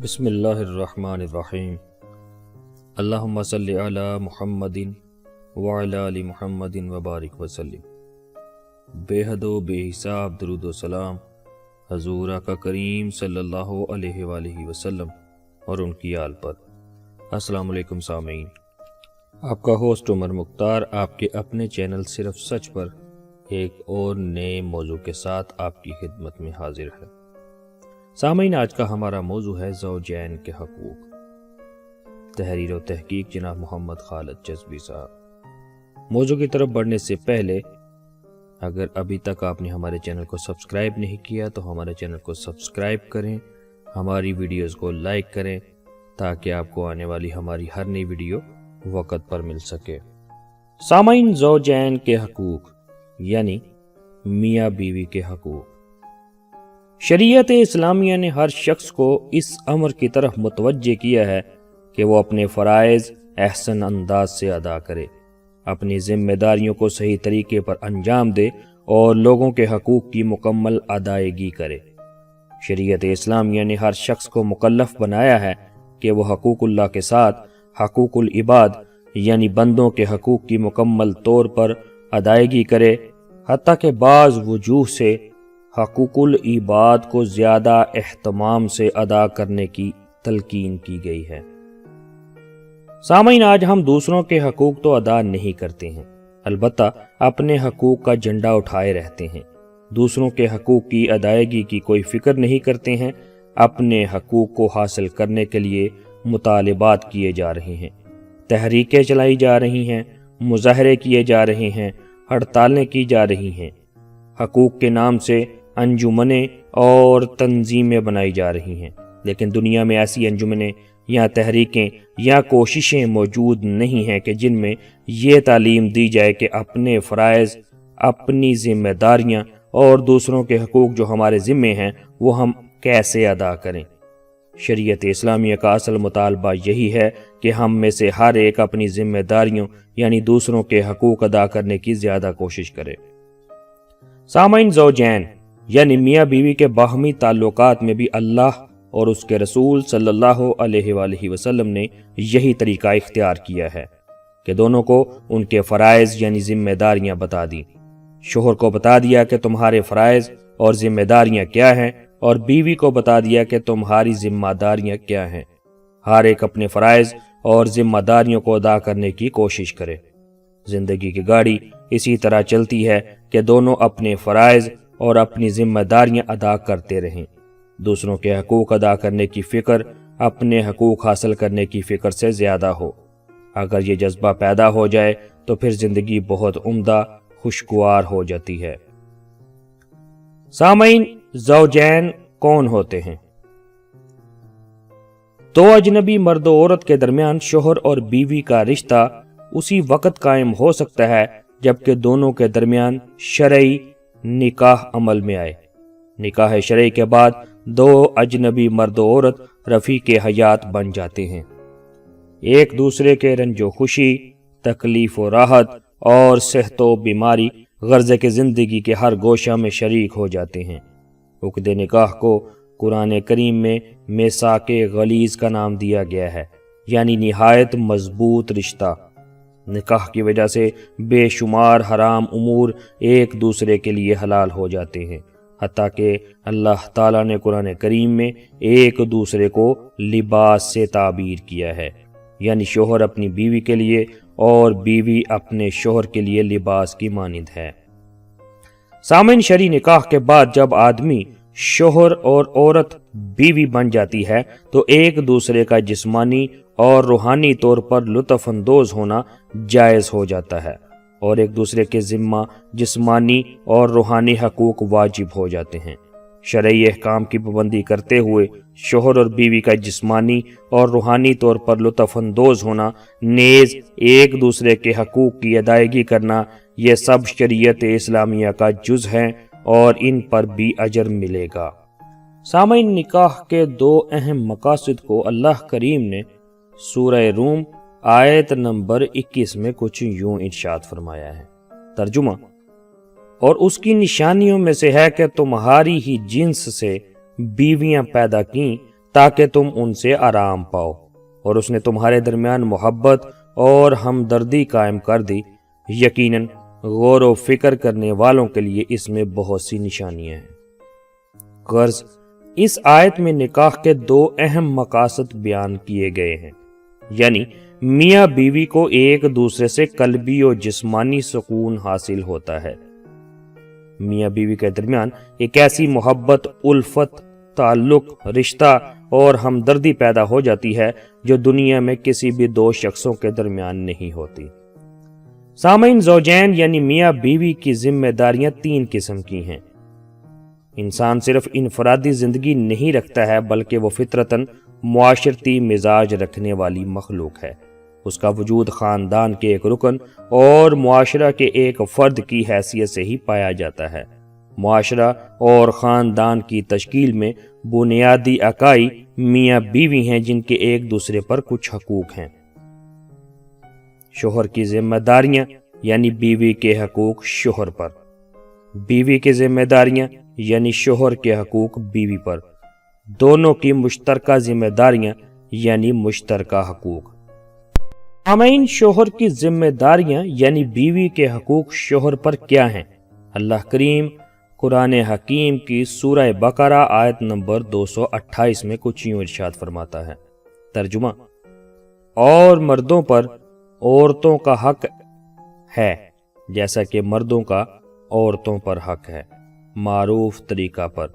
بسم اللہ الرحمن الرحیم اللہم صلی علی محمد وعلی آل محمد وبارک وسلم۔ بے حد و بے حساب درود و سلام حضور آقا کریم صلی اللہ علیہ وآلہ وسلم اور ان کی آل پر۔ السلام علیکم سامعین، آپ کا ہوسٹ عمر مختار آپ کے اپنے چینل صرف سچ پر ایک اور نئے موضوع کے ساتھ آپ کی خدمت میں حاضر ہے۔ سامعین، آج کا ہمارا موضوع ہے زوجین کے حقوق۔ تحریر و تحقیق جناب محمد خالد جذبی صاحب۔ موضوع کی طرف بڑھنے سے پہلے اگر ابھی تک آپ نے ہمارے چینل کو سبسکرائب نہیں کیا تو ہمارے چینل کو سبسکرائب کریں، ہماری ویڈیوز کو لائک کریں تاکہ آپ کو آنے والی ہماری ہر نئی ویڈیو وقت پر مل سکے۔ سامعین، زوجین کے حقوق یعنی میاں بیوی کے حقوق۔ شریعت اسلامیہ نے ہر شخص کو اس امر کی طرف متوجہ کیا ہے کہ وہ اپنے فرائض احسن انداز سے ادا کرے، اپنی ذمہ داریوں کو صحیح طریقے پر انجام دے اور لوگوں کے حقوق کی مکمل ادائیگی کرے۔ شریعت اسلامیہ نے ہر شخص کو مکلف بنایا ہے کہ وہ حقوق اللہ کے ساتھ حقوق العباد یعنی بندوں کے حقوق کی مکمل طور پر ادائیگی کرے، حتیٰ کہ بعض وجوہ سے حقوق العباد کو زیادہ اہتمام سے ادا کرنے کی تلقین کی گئی ہے۔ سامعین، آج ہم دوسروں کے حقوق تو ادا نہیں کرتے ہیں، البتہ اپنے حقوق کا جھنڈا اٹھائے رہتے ہیں۔ دوسروں کے حقوق کی ادائیگی کی کوئی فکر نہیں کرتے ہیں۔ اپنے حقوق کو حاصل کرنے کے لیے مطالبات کیے جا رہے ہیں، تحریکیں چلائی جا رہی ہیں، مظاہرے کیے جا رہے ہیں، ہڑتالیں کی جا رہی ہیں، حقوق کے نام سے انجمنیں اور تنظیمیں بنائی جا رہی ہیں، لیکن دنیا میں ایسی انجمنیں یا تحریکیں یا کوششیں موجود نہیں ہیں کہ جن میں یہ تعلیم دی جائے کہ اپنے فرائض، اپنی ذمہ داریاں اور دوسروں کے حقوق جو ہمارے ذمے ہیں وہ ہم کیسے ادا کریں۔ شریعت اسلامیہ کا اصل مطالبہ یہی ہے کہ ہم میں سے ہر ایک اپنی ذمہ داریوں یعنی دوسروں کے حقوق ادا کرنے کی زیادہ کوشش کرے۔ سامعین، زوجین یعنی میاں بیوی کے باہمی تعلقات میں بھی اللہ اور اس کے رسول صلی اللہ علیہ وآلہ وسلم نے یہی طریقہ اختیار کیا ہے کہ دونوں کو ان کے فرائض یعنی ذمہ داریاں بتا دیں۔ شوہر کو بتا دیا کہ تمہارے فرائض اور ذمہ داریاں کیا ہیں اور بیوی کو بتا دیا کہ تمہاری ذمہ داریاں کیا ہیں۔ ہر ایک اپنے فرائض اور ذمہ داریوں کو ادا کرنے کی کوشش کرے۔ زندگی کی گاڑی اسی طرح چلتی ہے کہ دونوں اپنے فرائض اور اپنی ذمہ داریاں ادا کرتے رہیں۔ دوسروں کے حقوق ادا کرنے کی فکر اپنے حقوق حاصل کرنے کی فکر سے زیادہ ہو۔ اگر یہ جذبہ پیدا ہو جائے تو پھر زندگی بہت عمدہ خوشگوار ہو جاتی ہے۔ سامعین، زوجین کون ہوتے ہیں؟ دو اجنبی مرد و عورت کے درمیان شوہر اور بیوی کا رشتہ اسی وقت قائم ہو سکتا ہے جبکہ دونوں کے درمیان شرعی نکاح عمل میں آئے۔ نکاح شرعی کے بعد دو اجنبی مرد و عورت رفیق حیات بن جاتے ہیں، ایک دوسرے کے رنج و خوشی، تکلیف و راحت اور صحت و بیماری غرض کے زندگی کے ہر گوشہ میں شریک ہو جاتے ہیں۔ عقد نکاح کو قرآن کریم میں میثاق غلیظ کا نام دیا گیا ہے، یعنی نہایت مضبوط رشتہ۔ نکاح کی وجہ سے بے شمار حرام امور ایک دوسرے کے لیے حلال ہو جاتے ہیں، حتیٰ کہ اللہ تعالیٰ نے قرآن کریم میں ایک دوسرے کو لباس سے تعبیر کیا ہے، یعنی شوہر اپنی بیوی کے لیے اور بیوی اپنے شوہر کے لیے لباس کی مانند ہے۔ سامعین، شرعی نکاح کے بعد جب آدمی شوہر اور عورت بیوی بن جاتی ہے تو ایک دوسرے کا جسمانی اور روحانی طور پر لطف اندوز ہونا جائز ہو جاتا ہے اور ایک دوسرے کے ذمہ جسمانی اور روحانی حقوق واجب ہو جاتے ہیں۔ شرعی احکام کی پابندی کرتے ہوئے شوہر اور بیوی کا جسمانی اور روحانی طور پر لطف اندوز ہونا، نیز ایک دوسرے کے حقوق کی ادائیگی کرنا، یہ سب شریعت اسلامیہ کا جز ہیں اور ان پر بھی اجر ملے گا۔ سامعین، نکاح کے دو اہم مقاصد کو اللہ کریم نے سورہ روم آیت نمبر 21 میں کچھ یوں ارشاد فرمایا ہے۔ ترجمہ: اور اس کی نشانیوں میں سے ہے کہ تمہاری ہی جنس سے بیویاں پیدا کیں تاکہ تم ان سے آرام پاؤ، اور اس نے تمہارے درمیان محبت اور ہمدردی قائم کر دی۔ یقیناً غور و فکر کرنے والوں کے لیے اس میں بہت سی نشانیاں ہیں۔ غرض، اس آیت میں نکاح کے دو اہم مقاصد بیان کیے گئے ہیں، یعنی میاں بیوی کو ایک دوسرے سے قلبی اور جسمانی سکون حاصل ہوتا ہے۔ میاں بیوی کے درمیان ایک ایسی محبت، الفت، تعلق، رشتہ اور ہمدردی پیدا ہو جاتی ہے جو دنیا میں کسی بھی دو شخصوں کے درمیان نہیں ہوتی۔ سامعین، زوجین یعنی میاں بیوی کی ذمہ داریاں تین قسم کی ہیں۔ انسان صرف انفرادی زندگی نہیں رکھتا ہے، بلکہ وہ فطرتاً معاشرتی مزاج رکھنے والی مخلوق ہے۔ اس کا وجود خاندان کے ایک رکن اور معاشرہ کے ایک فرد کی حیثیت سے ہی پایا جاتا ہے۔ معاشرہ اور خاندان کی تشکیل میں بنیادی اکائی میاں بیوی ہیں، جن کے ایک دوسرے پر کچھ حقوق ہیں۔ شوہر کی ذمہ داریاں یعنی بیوی کے حقوق شوہر پر، بیوی کی ذمہ داریاں یعنی شوہر کے حقوق بیوی پر، دونوں کی مشترکہ ذمہ داریاں یعنی مشترکہ حقوق۔ سامعین، شوہر کی ذمہ داریاں یعنی بیوی کے حقوق شوہر پر کیا ہیں؟ اللہ کریم قرآن حکیم کی سورہ بقرہ آیت نمبر 228 میں کچھ یوں ارشاد فرماتا ہے۔ ترجمہ: اور مردوں پر عورتوں کا حق ہے جیسا کہ مردوں کا عورتوں پر حق ہے، معروف طریقہ پر۔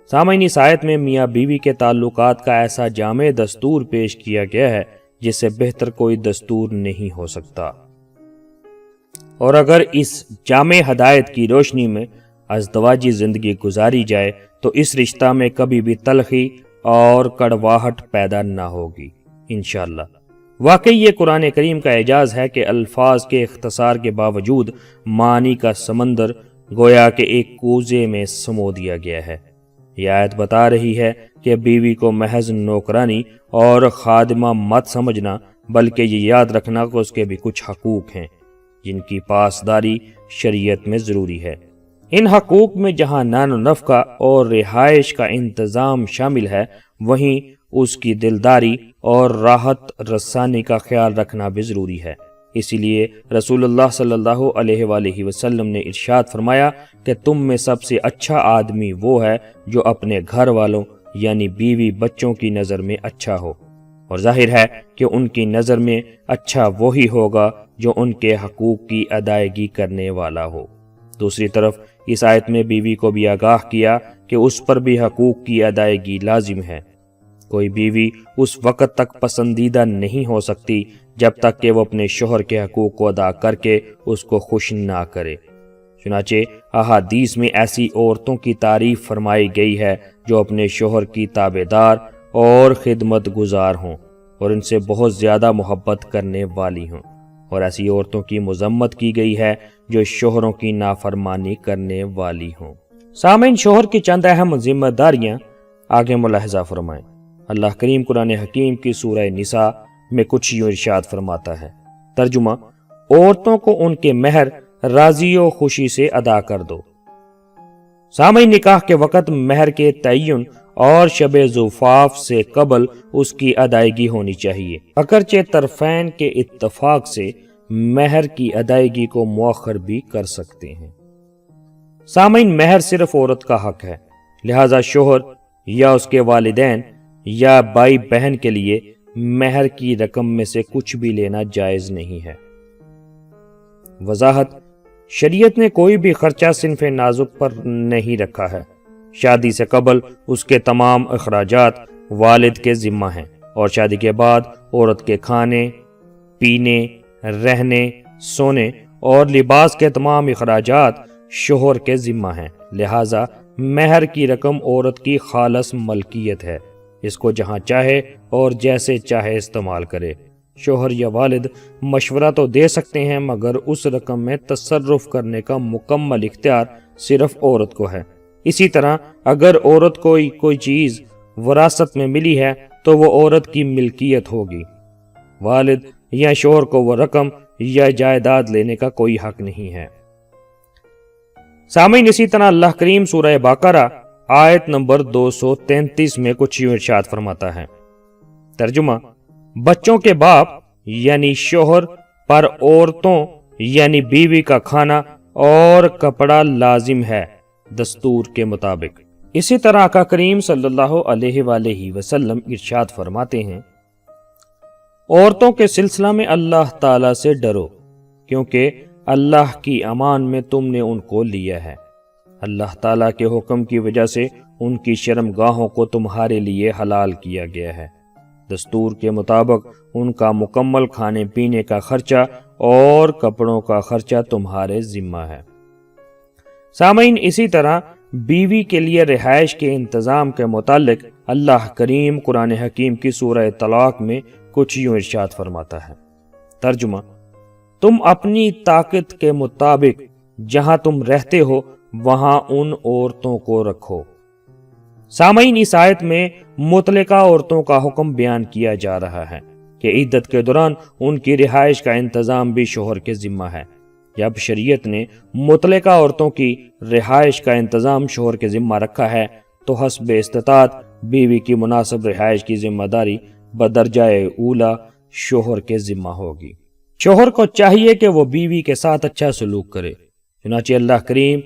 سامعین، اس آیت میں میاں بیوی کے تعلقات کا ایسا جامع دستور پیش کیا گیا ہے جس سے بہتر کوئی دستور نہیں ہو سکتا، اور اگر اس جامع ہدایت کی روشنی میں ازدواجی زندگی گزاری جائے تو اس رشتہ میں کبھی بھی تلخی اور کڑواہٹ پیدا نہ ہوگی انشاءاللہ۔ واقعی یہ قرآن کریم کا اعجاز ہے کہ الفاظ کے اختصار کے باوجود معنی کا سمندر گویا کہ ایک کوزے میں سمو دیا گیا ہے۔ یہ آیت بتا رہی ہے کہ بیوی کو محض نوکرانی اور خادمہ مت سمجھنا، بلکہ یہ یاد رکھنا کہ اس کے بھی کچھ حقوق ہیں جن کی پاسداری شریعت میں ضروری ہے۔ ان حقوق میں جہاں نان و نفقہ اور رہائش کا انتظام شامل ہے، وہیں اس کی دلداری اور راحت رسانی کا خیال رکھنا بھی ضروری ہے۔ اسی لیے رسول اللہ صلی اللہ علیہ وآلہ وسلم نے ارشاد فرمایا کہ تم میں سب سے اچھا آدمی وہ ہے جو اپنے گھر والوں یعنی بیوی بچوں کی نظر میں اچھا ہو، اور ظاہر ہے کہ ان کی نظر میں اچھا وہی ہوگا جو ان کے حقوق کی ادائیگی کرنے والا ہو۔ دوسری طرف اس آیت میں بیوی کو بھی آگاہ کیا کہ اس پر بھی حقوق کی ادائیگی لازم ہے۔ کوئی بیوی اس وقت تک پسندیدہ نہیں ہو سکتی جب تک کہ وہ اپنے شوہر کے حقوق کو ادا کر کے اس کو خوش نہ کرے۔ چنانچہ احادیث میں ایسی عورتوں کی تعریف فرمائی گئی ہے جو اپنے شوہر کی تابعدار اور خدمت گزار ہوں اور ان سے بہت زیادہ محبت کرنے والی ہوں، اور ایسی عورتوں کی مذمت کی گئی ہے جو شوہروں کی نافرمانی کرنے والی ہوں۔ سامعین، شوہر کی چند اہم ذمہ داریاں آگے ملاحظہ فرمائیں۔ اللہ کریم قرآن حکیم کی سورہ نساء میں کچھ یوں ارشاد فرماتا ہے۔ ترجمہ: عورتوں کو ان کے مہر راضی و خوشی سے ادا کر دو۔ سامعین، نکاح کے وقت مہر کے تعین اور شب زفاف سے قبل اس کی ادائیگی ہونی چاہیے، اگرچہ طرفین کے اتفاق سے مہر کی ادائیگی کو مؤخر بھی کر سکتے ہیں۔ سامعین، مہر صرف عورت کا حق ہے، لہذا شوہر یا اس کے والدین یا بھائی بہن کے لیے مہر کی رقم میں سے کچھ بھی لینا جائز نہیں ہے۔ وضاحت: شریعت نے کوئی بھی خرچہ صنف نازک پر نہیں رکھا ہے۔ شادی سے قبل اس کے تمام اخراجات والد کے ذمہ ہیں، اور شادی کے بعد عورت کے کھانے، پینے، رہنے، سونے اور لباس کے تمام اخراجات شوہر کے ذمہ ہیں۔ لہٰذا مہر کی رقم عورت کی خالص ملکیت ہے، اس کو جہاں چاہے اور جیسے چاہے استعمال کرے۔ شوہر یا والد مشورہ تو دے سکتے ہیں، مگر اس رقم میں تصرف کرنے کا مکمل اختیار صرف عورت کو ہے۔ اسی طرح اگر عورت کو کوئی چیز وراثت میں ملی ہے تو وہ عورت کی ملکیت ہوگی۔ والد یا شوہر کو وہ رقم یا جائیداد لینے کا کوئی حق نہیں ہے۔ سامعین، اسی طرح اللہ کریم سورہ بقرہ آیت نمبر 233 میں کچھ یوں ارشاد فرماتا ہے۔ ترجمہ: بچوں کے باپ یعنی شوہر پر عورتوں یعنی بیوی کا کھانا اور کپڑا لازم ہے دستور کے مطابق۔ اسی طرح آقا کریم صلی اللہ علیہ وآلہ وسلم ارشاد فرماتے ہیں، عورتوں کے سلسلہ میں اللہ تعالیٰ سے ڈرو، کیونکہ اللہ کی امان میں تم نے ان کو لیا ہے۔ اللہ تعالیٰ کے حکم کی وجہ سے ان کی شرمگاہوں کو تمہارے لیے حلال کیا گیا ہے۔ دستور کے مطابق ان کا مکمل کھانے پینے کا خرچہ اور کپڑوں کا خرچہ تمہارے ذمہ ہے۔ سامعین، اسی طرح بیوی کے لیے رہائش کے انتظام کے متعلق اللہ کریم قرآن حکیم کی سورہ طلاق میں کچھ یوں ارشاد فرماتا ہے۔ ترجمہ: تم اپنی طاقت کے مطابق جہاں تم رہتے ہو وہاں ان عورتوں کو رکھو۔ سامعین، اس آیت میں مطلقہ عورتوں کا حکم بیان کیا جا رہا ہے کہ عدت کے دوران ان کی رہائش کا انتظام بھی شوہر کے ذمہ ہے۔ جب شریعت نے مطلقہ عورتوں کی رہائش کا انتظام شوہر کے ذمہ رکھا ہے تو حسب استطاعت بیوی کی مناسب رہائش کی ذمہ داری بدرجہ اولا شوہر کے ذمہ ہوگی۔ شوہر کو چاہیے کہ وہ بیوی کے ساتھ اچھا سلوک کرے۔ چنانچہ اللہ کریم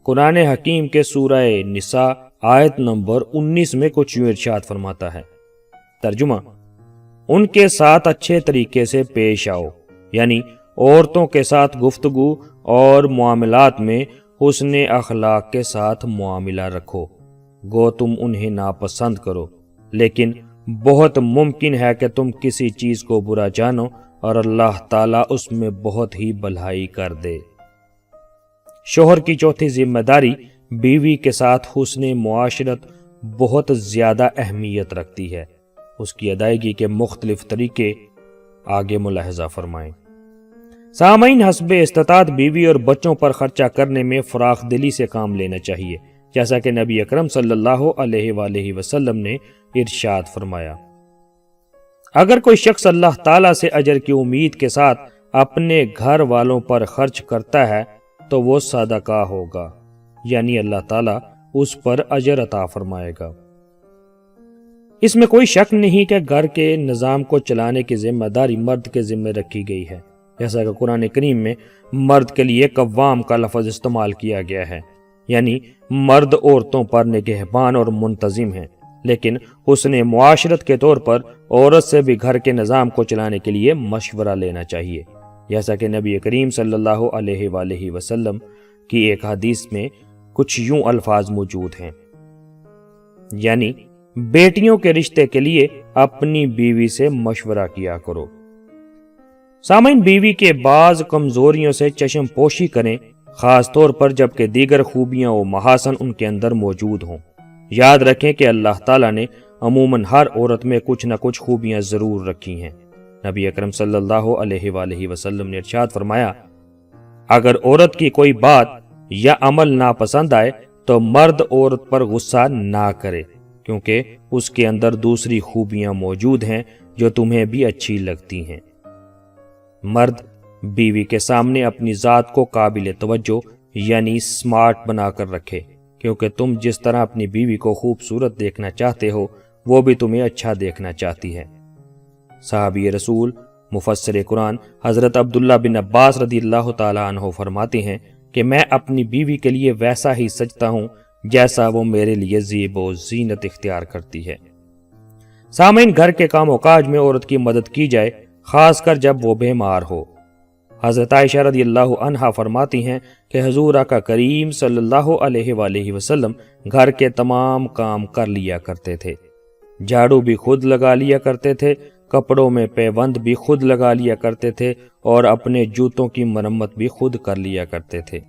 قرآن حکیم کے سورہ نساء آیت نمبر 19 میں کچھ یوں ارشاد فرماتا ہے۔ ترجمہ: ان کے ساتھ اچھے طریقے سے پیش آؤ، یعنی عورتوں کے ساتھ گفتگو اور معاملات میں حسن اخلاق کے ساتھ معاملہ رکھو۔ گو تم انہیں ناپسند کرو، لیکن بہت ممکن ہے کہ تم کسی چیز کو برا جانو اور اللہ تعالیٰ اس میں بہت ہی بھلائی کر دے۔ شوہر کی چوتھی ذمہ داری بیوی کے ساتھ حسن معاشرت بہت زیادہ اہمیت رکھتی ہے۔ اس کی ادائیگی کے مختلف طریقے آگے ملاحظہ فرمائیں۔ سامعین، حسب استطاعت بیوی اور بچوں پر خرچہ کرنے میں فراخ دلی سے کام لینا چاہیے، جیسا کہ نبی اکرم صلی اللہ علیہ وآلہ وسلم نے ارشاد فرمایا، اگر کوئی شخص اللہ تعالیٰ سے اجر کی امید کے ساتھ اپنے گھر والوں پر خرچ کرتا ہے تو وہ صدقہ ہوگا، یعنی اللہ تعالیٰ اس پر اجر عطا فرمائے گا۔ اس میں کوئی شک نہیں کہ گھر کے نظام کو چلانے کی ذمہ داری مرد کے ذمہ رکھی گئی ہے، جیسا کہ قرآن کریم میں مرد کے لیے قوام کا لفظ استعمال کیا گیا ہے، یعنی مرد عورتوں پر نگہبان اور منتظم ہیں، لیکن حسن معاشرت کے طور پر عورت سے بھی گھر کے نظام کو چلانے کے لیے مشورہ لینا چاہیے، جیسا کہ نبی کریم صلی اللہ علیہ وآلہ وسلم کی ایک حدیث میں کچھ یوں الفاظ موجود ہیں، یعنی بیٹیوں کے رشتے کے لیے اپنی بیوی سے مشورہ کیا کرو۔ سامعین، بیوی کے بعض کمزوریوں سے چشم پوشی کریں، خاص طور پر جبکہ دیگر خوبیاں و محاسن ان کے اندر موجود ہوں۔ یاد رکھیں کہ اللہ تعالیٰ نے عموماً ہر عورت میں کچھ نہ کچھ خوبیاں ضرور رکھی ہیں۔ نبی اکرم صلی اللہ علیہ وآلہ وسلم نے ارشاد فرمایا، اگر عورت کی کوئی بات یا عمل ناپسند آئے تو مرد عورت پر غصہ نہ کرے، کیونکہ اس کے اندر دوسری خوبیاں موجود ہیں جو تمہیں بھی اچھی لگتی ہیں۔ مرد بیوی کے سامنے اپنی ذات کو قابل توجہ یعنی سمارٹ بنا کر رکھے، کیونکہ تم جس طرح اپنی بیوی کو خوبصورت دیکھنا چاہتے ہو وہ بھی تمہیں اچھا دیکھنا چاہتی ہے۔ صحابی رسول مفسر قرآن حضرت عبداللہ بن عباس رضی اللہ تعالیٰ عنہ فرماتے ہیں کہ میں اپنی بیوی کے لیے ویسا ہی سجتا ہوں جیسا وہ میرے لیے زیب و زینت اختیار کرتی ہے۔ سامعین، گھر کے کام و کاج میں عورت کی مدد کی جائے، خاص کر جب وہ بیمار ہو۔ حضرت عائشہ رضی اللہ عنہا فرماتی ہیں کہ حضور آقا کریم صلی اللہ علیہ وآلہ وسلم گھر کے تمام کام کر لیا کرتے تھے، جھاڑو بھی خود لگا لیا کرتے تھے، کپڑوں میں پیوند بھی خود لگا لیا کرتے تھے اور اپنے جوتوں کی مرمت بھی خود کر لیا کرتے تھے۔